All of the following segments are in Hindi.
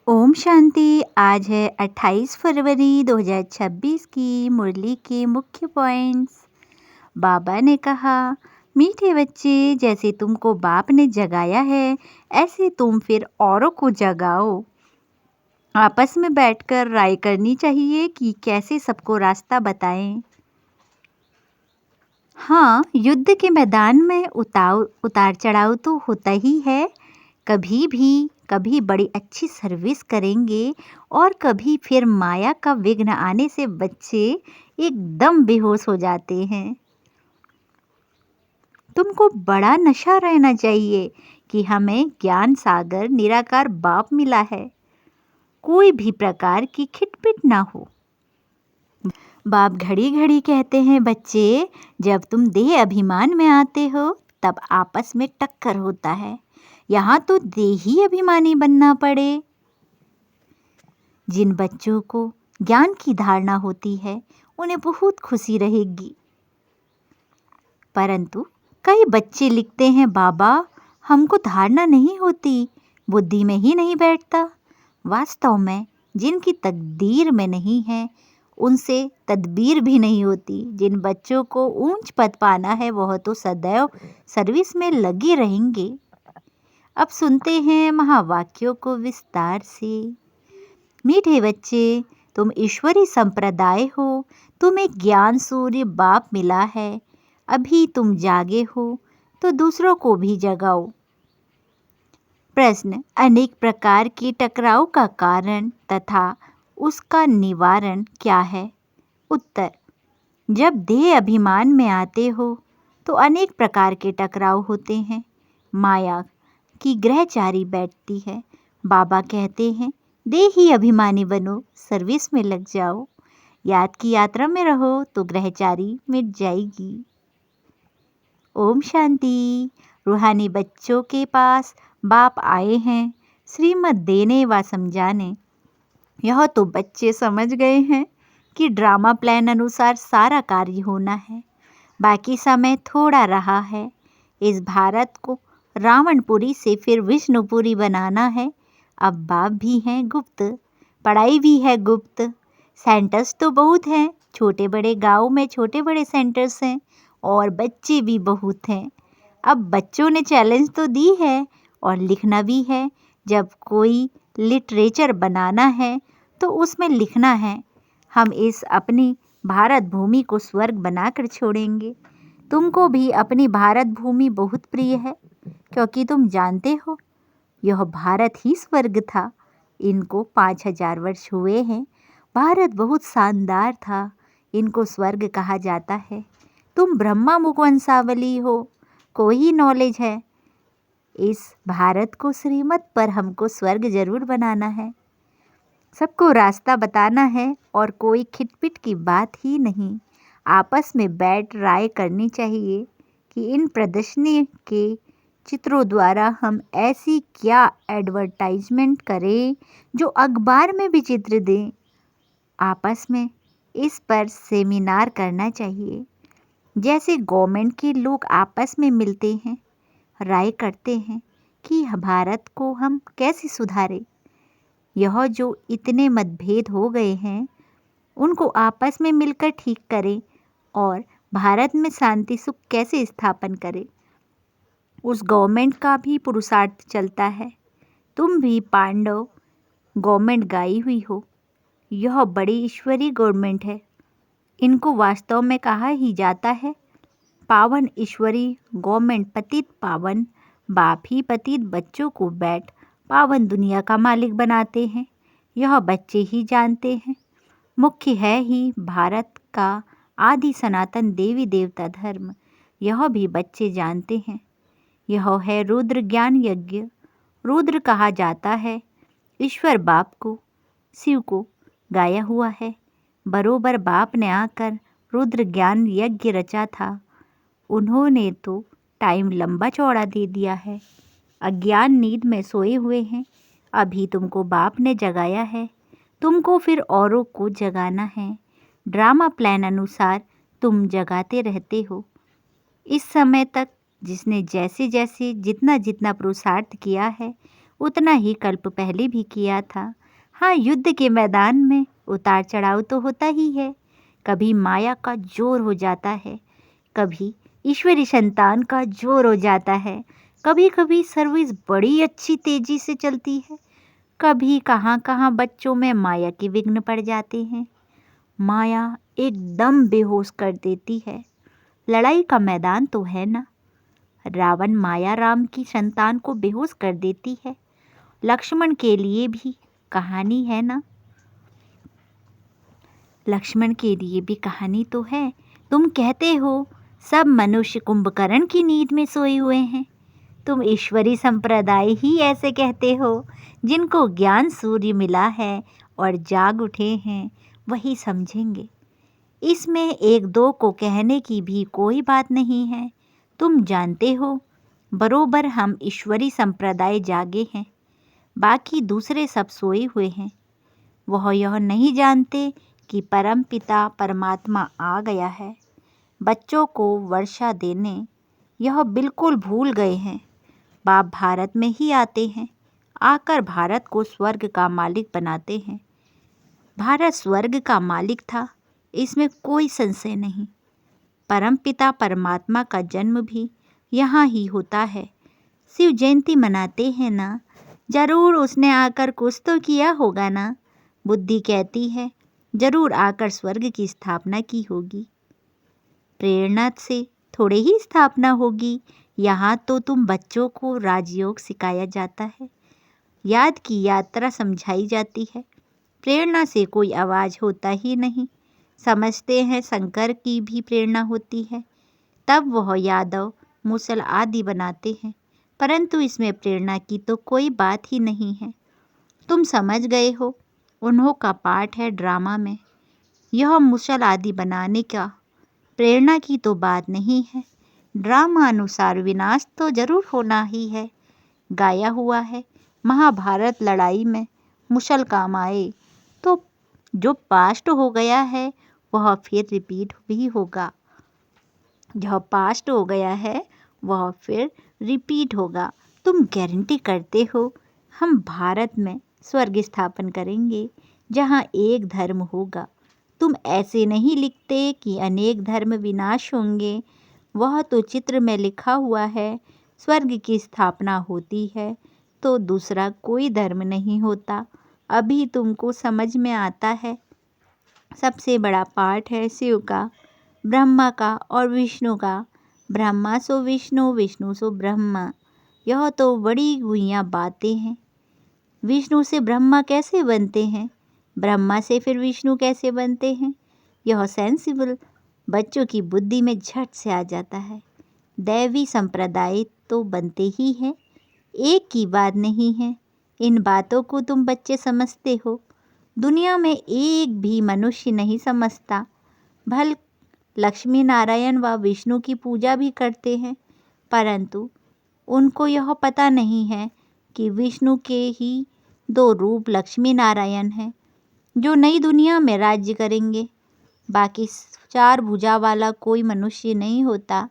ओम शांति। आज है 28 फरवरी 2026 की मुरली के मुख्य पॉइंट्स। बाबा ने कहा, मीठे बच्चे, जैसे तुमको बाप ने जगाया है ऐसे तुम फिर औरों को जगाओ। आपस में बैठकर राय करनी चाहिए कि कैसे सबको रास्ता बताएं। हाँ, युद्ध के मैदान में उतार चढ़ाव तो होता ही है। कभी बड़ी अच्छी सर्विस करेंगे और कभी फिर माया का विघ्न आने से बच्चे एकदम बेहोश हो जाते हैं। तुमको बड़ा नशा रहना चाहिए कि हमें ज्ञान सागर निराकार बाप मिला है। कोई भी प्रकार की खिटपिट ना हो। बाप घड़ी घड़ी कहते हैं, बच्चे, जब तुम देह अभिमान में आते हो तब आपस में टक्कर होता है। यहाँ तो देही अभिमानी बनना पड़े। जिन बच्चों को ज्ञान की धारणा होती है उन्हें बहुत खुशी रहेगी। परंतु कई बच्चे लिखते हैं, बाबा हमको धारणा नहीं होती, बुद्धि में ही नहीं बैठता। वास्तव में जिनकी तकदीर में नहीं है उनसे तदबीर भी नहीं होती। जिन बच्चों को ऊंच पद पाना है वह तो सदैव सर्विस में लगे रहेंगे। अब सुनते हैं महावाक्यों को विस्तार से। मीठे बच्चे, तुम ईश्वरी संप्रदाय हो, तुम्हें ज्ञान सूर्य बाप मिला है। अभी तुम जागे हो तो दूसरों को भी जगाओ। प्रश्न, अनेक प्रकार के टकराव का कारण तथा उसका निवारण क्या है? उत्तर, जब देह अभिमान में आते हो तो अनेक प्रकार के टकराव होते हैं। माया की ग्रहचारी बैठती है। बाबा कहते हैं, देही अभिमानी बनो, सर्विस में लग जाओ। याद की यात्रा में रहो तो ग्रहचारी मिट जाएगी। ओम शांति। रूहानी बच्चों के पास बाप आए हैं श्रीमत देने व समझाने। यह तो बच्चे समझ गए हैं कि ड्रामा प्लान अनुसार सारा कार्य होना है। बाकी समय थोड़ा रहा है। इस भारत को रावणपुरी से फिर विष्णुपुरी बनाना है। अब बाप भी हैं गुप्त, पढ़ाई भी है गुप्त। सेंटर्स तो बहुत हैं, छोटे बड़े गांव में छोटे बड़े सेंटर्स हैं और बच्चे भी बहुत हैं। अब बच्चों ने चैलेंज तो दी है और लिखना भी है। जब कोई लिटरेचर बनाना है तो उसमें लिखना है, हम इस अपनी भारत भूमि को स्वर्ग बनाकर छोड़ेंगे। तुमको भी अपनी भारत भूमि बहुत प्रिय है, क्योंकि तुम जानते हो यह भारत ही स्वर्ग था। इनको 5000 वर्ष हुए हैं। भारत बहुत शानदार था, इनको स्वर्ग कहा जाता है। तुम ब्रह्मा मुख वंशावली हो, कोई नॉलेज है। इस भारत को श्रीमत पर हमको स्वर्ग जरूर बनाना है। सबको रास्ता बताना है और कोई खिटपिट की बात ही नहीं। आपस में बैठ राय करनी चाहिए कि इन प्रदर्शनी के चित्रों द्वारा हम ऐसी क्या एडवर्टाइजमेंट करें जो अखबार में भी चित्र दें। आपस में इस पर सेमिनार करना चाहिए। जैसे गवर्नमेंट के लोग आपस में मिलते हैं, राय करते हैं कि भारत को हम कैसे सुधारें। यह जो इतने मतभेद हो गए हैं उनको आपस में मिलकर ठीक करें और भारत में शांति सुख कैसे स्थापन करें। उस गवर्नमेंट का भी पुरुषार्थ चलता है। तुम भी पांडव गवर्नमेंट गाई हुई हो। यह बड़ी ईश्वरी गवर्नमेंट है। इनको वास्तव में कहा ही जाता है पावन ईश्वरी गवर्नमेंट। पतित पावन बाप ही पतित बच्चों को बैठ पावन दुनिया का मालिक बनाते हैं। यह बच्चे ही जानते हैं। मुख्य है ही भारत का आदि सनातन देवी देवता धर्म। यह भी बच्चे जानते हैं। यह है रुद्र ज्ञान यज्ञ। रुद्र कहा जाता है ईश्वर बाप को, शिव को गाया हुआ है। बरोबर बाप ने आकर रुद्र ज्ञान यज्ञ रचा था। उन्होंने तो टाइम लंबा चौड़ा दे दिया है। अज्ञान नींद में सोए हुए हैं। अभी तुमको बाप ने जगाया है, तुमको फिर औरों को जगाना है। ड्रामा प्लान अनुसार तुम जगाते रहते हो। इस समय तक जिसने जैसे जैसे जितना जितना पुरुषार्थ किया है उतना ही कल्प पहले भी किया था। हाँ, युद्ध के मैदान में उतार चढ़ाव तो होता ही है। कभी माया का जोर हो जाता है, कभी ईश्वरी संतान का जोर हो जाता है, कभी कभी सर्विस बड़ी अच्छी तेजी से चलती है, कभी कहाँ कहाँ बच्चों में माया के विघ्न पड़ जाते हैं। माया एकदम बेहोश कर देती है। लड़ाई का मैदान तो है ना। रावण माया राम की संतान को बेहोश कर देती है। लक्ष्मण के लिए भी कहानी है ना। लक्ष्मण के लिए भी कहानी तो है। तुम कहते हो सब मनुष्य कुंभकर्ण की नींद में सोए हुए हैं। तुम ईश्वरी संप्रदाय ही ऐसे कहते हो। जिनको ज्ञान सूर्य मिला है और जाग उठे हैं वही समझेंगे। इसमें एक दो को कहने की भी कोई बात नहीं है। तुम जानते हो बरोबर हम ईश्वरी संप्रदाय जागे हैं, बाकी दूसरे सब सोए हुए हैं। वह यह नहीं जानते कि परम पिता परमात्मा आ गया है बच्चों को वर्षा देने। यह बिल्कुल भूल गए हैं। बाप भारत में ही आते हैं, आकर भारत को स्वर्ग का मालिक बनाते हैं। भारत स्वर्ग का मालिक था, इसमें कोई संशय नहीं। परम पिता परमात्मा का जन्म भी यहाँ ही होता है। शिव जयंती मनाते हैं ना, जरूर उसने आकर कुछ तो किया होगा ना। बुद्धि कहती है जरूर आकर स्वर्ग की स्थापना की होगी। प्रेरणा से थोड़े ही स्थापना होगी। यहाँ तो तुम बच्चों को राजयोग सिखाया जाता है, याद की यात्रा समझाई जाती है। प्रेरणा से कोई आवाज़ होता ही नहीं। समझते हैं शंकर की भी प्रेरणा होती है, तब वह यादव मुसल आदि बनाते हैं, परंतु इसमें प्रेरणा की तो कोई बात ही नहीं है। तुम समझ गए हो, उन्हों का पाठ है ड्रामा में। यह मुसल आदि बनाने का प्रेरणा की तो बात नहीं है। ड्रामा अनुसार विनाश तो जरूर होना ही है। गाया हुआ है महाभारत लड़ाई में मुसल काम आए, तो जो पास्ट हो गया है वह फिर रिपीट भी होगा। जो पास्ट हो गया है वह फिर रिपीट होगा। तुम गारंटी करते हो हम भारत में स्वर्ग स्थापन करेंगे जहाँ एक धर्म होगा। तुम ऐसे नहीं लिखते कि अनेक धर्म विनाश होंगे। वह तो चित्र में लिखा हुआ है। स्वर्ग की स्थापना होती है तो दूसरा कोई धर्म नहीं होता। अभी तुमको समझ में आता है। सबसे बड़ा पाठ है शिव का, ब्रह्मा का और विष्णु का। ब्रह्मा सो विष्णु, विष्णु सो ब्रह्मा। यह तो बड़ी गुइयाँ बातें हैं। विष्णु से ब्रह्मा कैसे बनते हैं, ब्रह्मा से फिर विष्णु कैसे बनते हैं, यह सेंसिबल बच्चों की बुद्धि में झट से आ जाता है। दैवी संप्रदाय तो बनते ही हैं, एक की बात नहीं है। इन बातों को तुम बच्चे समझते हो, दुनिया में एक भी मनुष्य नहीं समझता। भल लक्ष्मी नारायण व विष्णु की पूजा भी करते हैं, परंतु उनको यह पता नहीं है कि विष्णु के ही दो रूप लक्ष्मी नारायण हैं जो नई दुनिया में राज्य करेंगे। बाकी चार भुजा वाला कोई मनुष्य नहीं होता।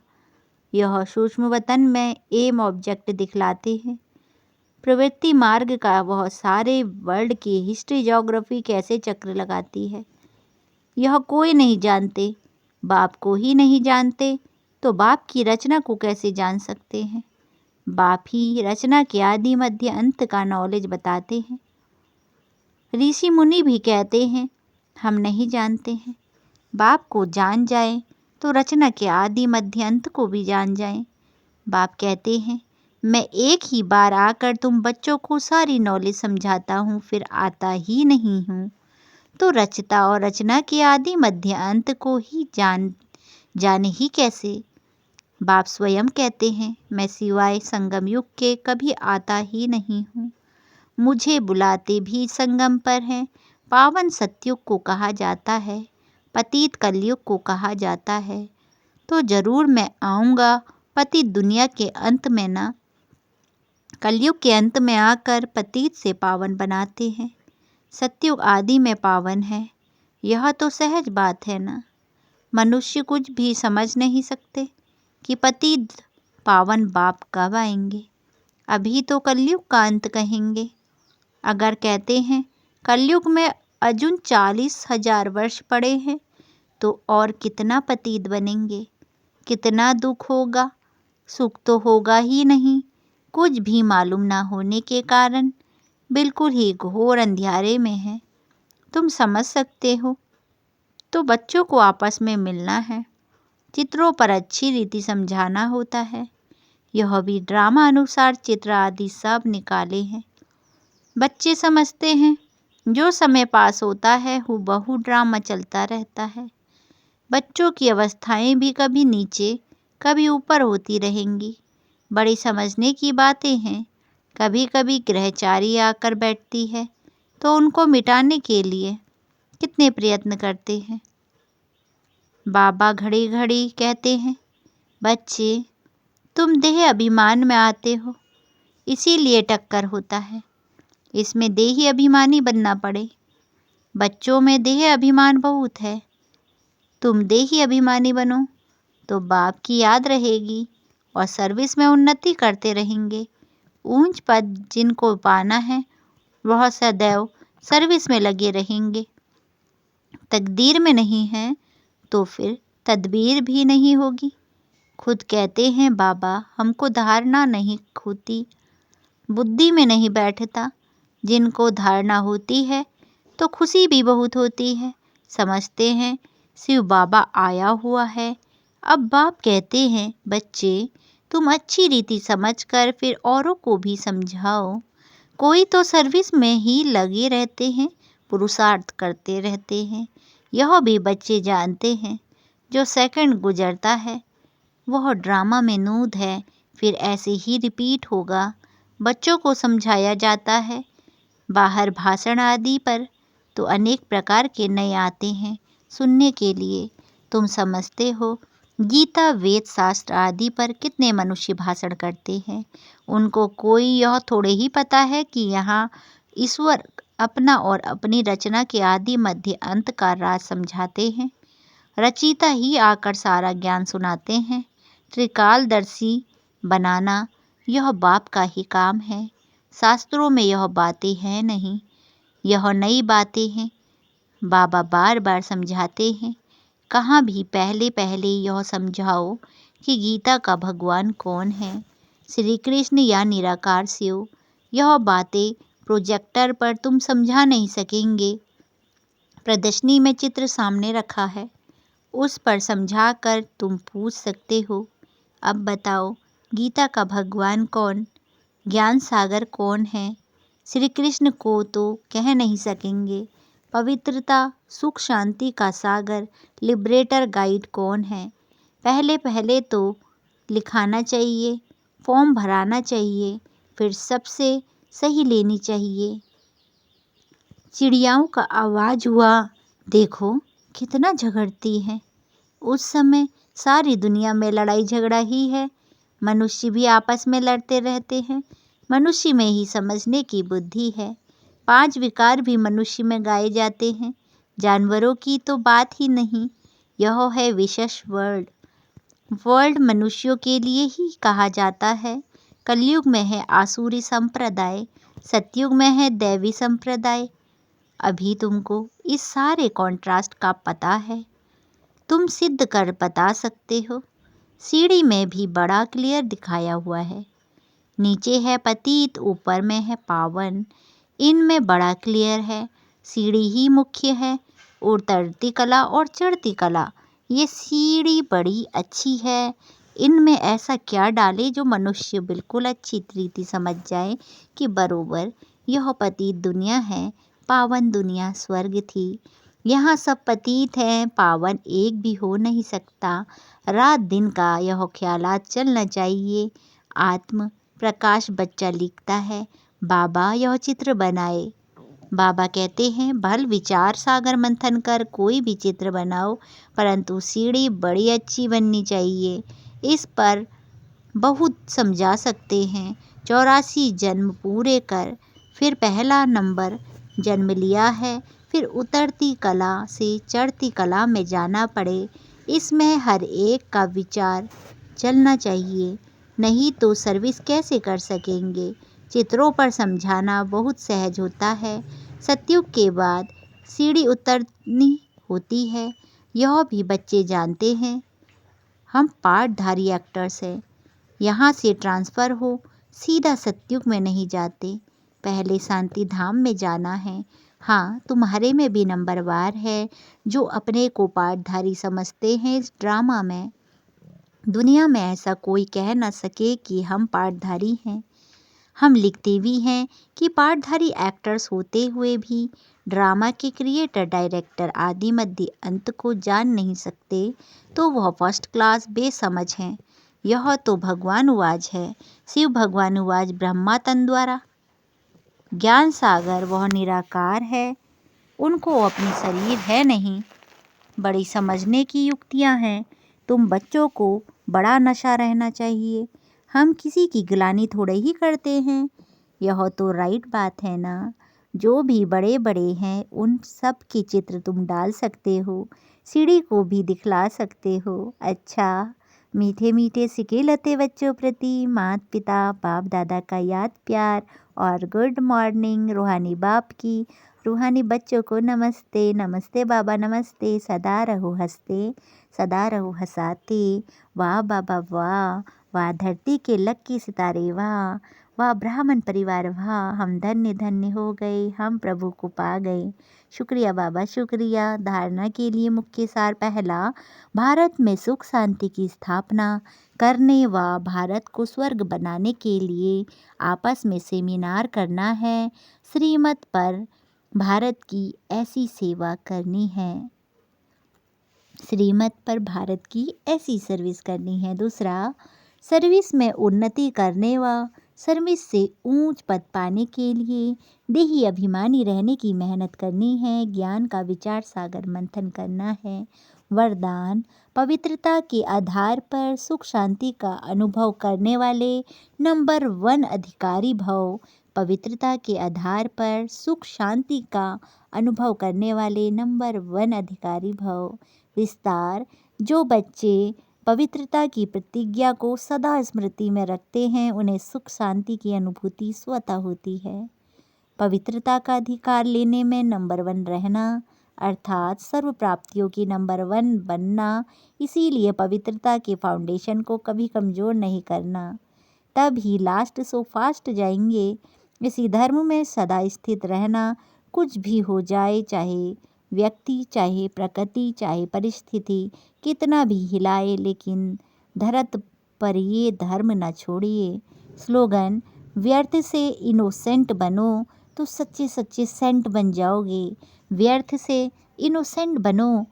यह सूक्ष्म वतन में एम ऑब्जेक्ट दिखलाते हैं। प्रवृत्ति मार्ग का वह सारे वर्ल्ड की हिस्ट्री ज्योग्राफी कैसे चक्र लगाती है, यह कोई नहीं जानते। बाप को ही नहीं जानते तो बाप की रचना को कैसे जान सकते हैं। बाप ही रचना के आदि मध्य अंत का नॉलेज बताते हैं। ऋषि मुनि भी कहते हैं हम नहीं जानते हैं। बाप को जान जाए तो रचना के आदि मध्य अंत को भी जान जाएं। बाप कहते हैं मैं एक ही बार आकर तुम बच्चों को सारी नॉलेज समझाता हूँ, फिर आता ही नहीं हूँ। तो रचता और रचना के आदि मध्य अंत को ही जाने ही कैसे। बाप स्वयं कहते हैं मैं सिवाय संगम युग के कभी आता ही नहीं हूँ। मुझे बुलाते भी संगम पर हैं। पावन सतयुग को कहा जाता है, पतित कलयुग को कहा जाता है। तो जरूर मैं आऊँगा पतित दुनिया के अंत में ना। कलयुग के अंत में आकर पतित से पावन बनाते हैं। सतयुग आदि में पावन है, यह तो सहज बात है ना। मनुष्य कुछ भी समझ नहीं सकते कि पतित पावन बाप कब आएंगे। अभी तो कलयुग का अंत कहेंगे। अगर कहते हैं कलयुग में अजुन 40,000 वर्ष पड़े हैं, तो और कितना पतित बनेंगे, कितना दुख होगा। सुख तो होगा ही नहीं। कुछ भी मालूम ना होने के कारण बिल्कुल ही घोर अंधियारे में है। तुम समझ सकते हो। तो बच्चों को आपस में मिलना है, चित्रों पर अच्छी रीति समझाना होता है। यह भी ड्रामा अनुसार चित्र आदि सब निकाले हैं। बच्चे समझते हैं। जो समय पास होता है हूबहू ड्रामा चलता रहता है। बच्चों की अवस्थाएं भी कभी नीचे कभी ऊपर होती रहेंगी। बड़ी समझने की बातें हैं। कभी कभी ग्रहचारी आकर बैठती है तो उनको मिटाने के लिए कितने प्रयत्न करते हैं। बाबा घड़ी घड़ी कहते हैं, बच्चे तुम देह अभिमान में आते हो, इसीलिए टक्कर होता है। इसमें देही अभिमानी बनना पड़े। बच्चों में देह अभिमान बहुत है। तुम देही अभिमानी बनो तो बाप की याद रहेगी और सर्विस में उन्नति करते रहेंगे। ऊंच पद जिनको पाना है वह सदैव सर्विस में लगे रहेंगे। तकदीर में नहीं है तो फिर तदबीर भी नहीं होगी। खुद कहते हैं बाबा हमको धारणा नहीं होती, बुद्धि में नहीं बैठता। जिनको धारणा होती है तो खुशी भी बहुत होती है। समझते हैं शिव बाबा आया हुआ है। अब बाप कहते हैं, बच्चे तुम अच्छी रीति समझकर फिर औरों को भी समझाओ। कोई तो सर्विस में ही लगे रहते हैं, पुरुषार्थ करते रहते हैं। यह भी बच्चे जानते हैं। जो सेकंड गुजरता है वह ड्रामा में नूद है, फिर ऐसे ही रिपीट होगा। बच्चों को समझाया जाता है। बाहर भाषण आदि पर तो अनेक प्रकार के नए आते हैं सुनने के लिए। तुम समझते हो गीता वेद शास्त्र आदि पर कितने मनुष्य भाषण करते हैं। उनको कोई यह थोड़े ही पता है कि यहाँ ईश्वर अपना और अपनी रचना के आदि मध्य अंत का राज समझाते हैं। रचयिता ही आकर सारा ज्ञान सुनाते हैं। त्रिकालदर्शी बनाना यह बाप का ही काम है। शास्त्रों में यह बातें हैं नहीं, यह नई बातें हैं। बाबा बार बार समझाते हैं। कहाँ भी पहले पहले यह समझाओ कि गीता का भगवान कौन है, श्री कृष्ण या निराकार शिव। यह बातें प्रोजेक्टर पर तुम समझा नहीं सकेंगे। प्रदर्शनी में चित्र सामने रखा है, उस पर समझा कर तुम पूछ सकते हो, अब बताओ गीता का भगवान कौन, ज्ञान सागर कौन है। श्री कृष्ण को तो कह नहीं सकेंगे। पवित्रता सुख शांति का सागर लिबरेटर गाइड कौन है। पहले पहले तो लिखाना चाहिए, फॉर्म भराना चाहिए, फिर सबसे सही लेनी चाहिए। चिड़ियाओं का आवाज़ हुआ, देखो कितना झगड़ती है। उस समय सारी दुनिया में लड़ाई झगड़ा ही है। मनुष्य भी आपस में लड़ते रहते हैं। मनुष्य में ही समझने की बुद्धि है। 5 विकार भी मनुष्य में गाए जाते हैं। जानवरों की तो बात ही नहीं। यह है विशेष वर्ल्ड। वर्ल्ड मनुष्यों के लिए ही कहा जाता है। कलयुग में है आसुरी संप्रदाय, सतयुग में है दैवी संप्रदाय। अभी तुमको इस सारे कॉन्ट्रास्ट का पता है। तुम सिद्ध कर बता सकते हो। सीढ़ी में भी बड़ा क्लियर दिखाया हुआ है। नीचे है पतित, ऊपर में है पावन। इनमें बड़ा क्लियर है। सीढ़ी ही मुख्य है। उतरती कला और चढ़ती कला, ये सीढ़ी बड़ी अच्छी है। इनमें ऐसा क्या डाले जो मनुष्य बिल्कुल अच्छी रीति समझ जाए कि बरोबर यह पतित दुनिया है, पावन दुनिया स्वर्ग थी। यहाँ सब पतित हैं, पावन एक भी हो नहीं सकता। रात दिन का यह ख्यालात चलना चाहिए। आत्म प्रकाश बच्चा लिखता है, बाबा यह चित्र बनाए। बाबा कहते हैं, भल विचार सागर मंथन कर कोई भी चित्र बनाओ, परंतु सीढ़ी बड़ी अच्छी बननी चाहिए। इस पर बहुत समझा सकते हैं। 84 जन्म पूरे कर फिर पहला नंबर जन्म लिया है, फिर उतरती कला से चढ़ती कला में जाना पड़े। इसमें हर एक का विचार चलना चाहिए, नहीं तो सर्विस कैसे कर सकेंगे। चित्रों पर समझाना बहुत सहज होता है। सतयुग के बाद सीढ़ी उतरनी होती है, यह भी बच्चे जानते हैं। हम पाठधारी एक्टर्स हैं। यहाँ से ट्रांसफ़र हो सीधा सतयुग में नहीं जाते, पहले शांति धाम में जाना है। हाँ, तुम्हारे में भी नंबरवार है जो अपने को पाठधारी समझते हैं इस ड्रामा में। दुनिया में ऐसा कोई कह न सके कि हम पाठधारी हैं। हम लिखते भी हैं कि पाठधारी एक्टर्स होते हुए भी ड्रामा के क्रिएटर, डायरेक्टर आदि मध्य अंत को जान नहीं सकते, तो वह फर्स्ट क्लास बेसमझ हैं। यह तो भगवान उवाच है। शिव भगवान उवाच ब्रह्मा तन द्वारा। ज्ञान सागर वह निराकार है, उनको अपनी शरीर है नहीं। बड़ी समझने की युक्तियां हैं। तुम बच्चों को बड़ा नशा रहना चाहिए। हम किसी की गिलानी थोड़े ही करते हैं। यह तो राइट बात है ना। जो भी बड़े बड़े हैं उन सब के चित्र तुम डाल सकते हो, सीढ़ी को भी दिखला सकते हो। अच्छा, मीठे मीठे सिके लते बच्चों प्रति माता पिता बाप दादा का याद प्यार और गुड मॉर्निंग। रूहानी बाप की रूहानी बच्चों को नमस्ते। नमस्ते बाबा नमस्ते। सदा रहो हंसते, सदा रहो हंसाते। वाह बाबा वाह, वाह धरती के लक्की सितारे वाह, वाह ब्राह्मण परिवार वाह, हम धन्य धन्य हो गए, हम प्रभु को पा गए। शुक्रिया बाबा शुक्रिया। धारणा के लिए मुख्य सार पहला, भारत में सुख शांति की स्थापना करने व भारत को स्वर्ग बनाने के लिए आपस में सेमिनार करना है। श्रीमत पर भारत की ऐसी सेवा करनी है। श्रीमत पर भारत की ऐसी सर्विस करनी है। दूसरा, सर्विस में उन्नति करने व सर्विस से ऊंच पद पाने के लिए देही अभिमानी रहने की मेहनत करनी है। ज्ञान का विचार सागर मंथन करना है। वरदान, पवित्रता के आधार पर सुख शांति का अनुभव करने वाले नंबर 1 अधिकारी भव। पवित्रता के आधार पर सुख शांति का अनुभव करने वाले नंबर 1 अधिकारी भव। विस्तार, जो बच्चे पवित्रता की प्रतिज्ञा को सदा स्मृति में रखते हैं उन्हें सुख शांति की अनुभूति स्वतः होती है। पवित्रता का अधिकार लेने में नंबर 1 रहना अर्थात सर्व प्राप्तियों की नंबर 1 बनना। इसीलिए पवित्रता के फाउंडेशन को कभी कमज़ोर नहीं करना, तब ही लास्ट सो फास्ट जाएंगे। इसी धर्म में सदा स्थित रहना, कुछ भी हो जाए, चाहे व्यक्ति, चाहे प्रकृति, चाहे परिस्थिति कितना भी हिलाए, लेकिन धरत पर ये धर्म न छोड़िए। स्लोगन, व्यर्थ से इनोसेंट बनो तो सच्चे सच्चे सेंट बन जाओगे। व्यर्थ से इनोसेंट बनो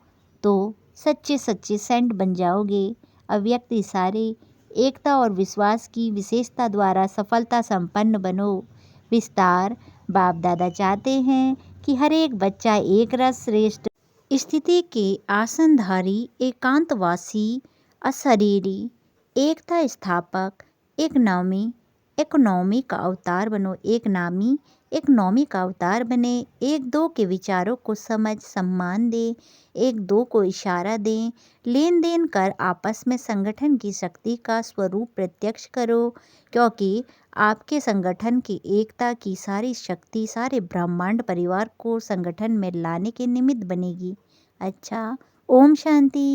तो सच्चे सच्चे सेंट बन जाओगे। अव्यक्ति सारे एकता और विश्वास की विशेषता द्वारा सफलता संपन्न बनो। विस्तार, बाप दादा चाहते हैं कि हर एक बच्चा एक रस श्रेष्ठ स्थिति के आसनधारी, एकांतवासी, अशरीरी, एकता स्थापक, इकोनॉमी का अवतार बनो। इकोनॉमी का अवतार बने। एक दो के विचारों को समझ सम्मान दे, एक दो को इशारा दें, लेन देन कर आपस में संगठन की शक्ति का स्वरूप प्रत्यक्ष करो, क्योंकि आपके संगठन की एकता की सारी शक्ति सारे ब्रह्मांड परिवार को संगठन में लाने के निमित्त बनेगी। अच्छा, ओम शांति।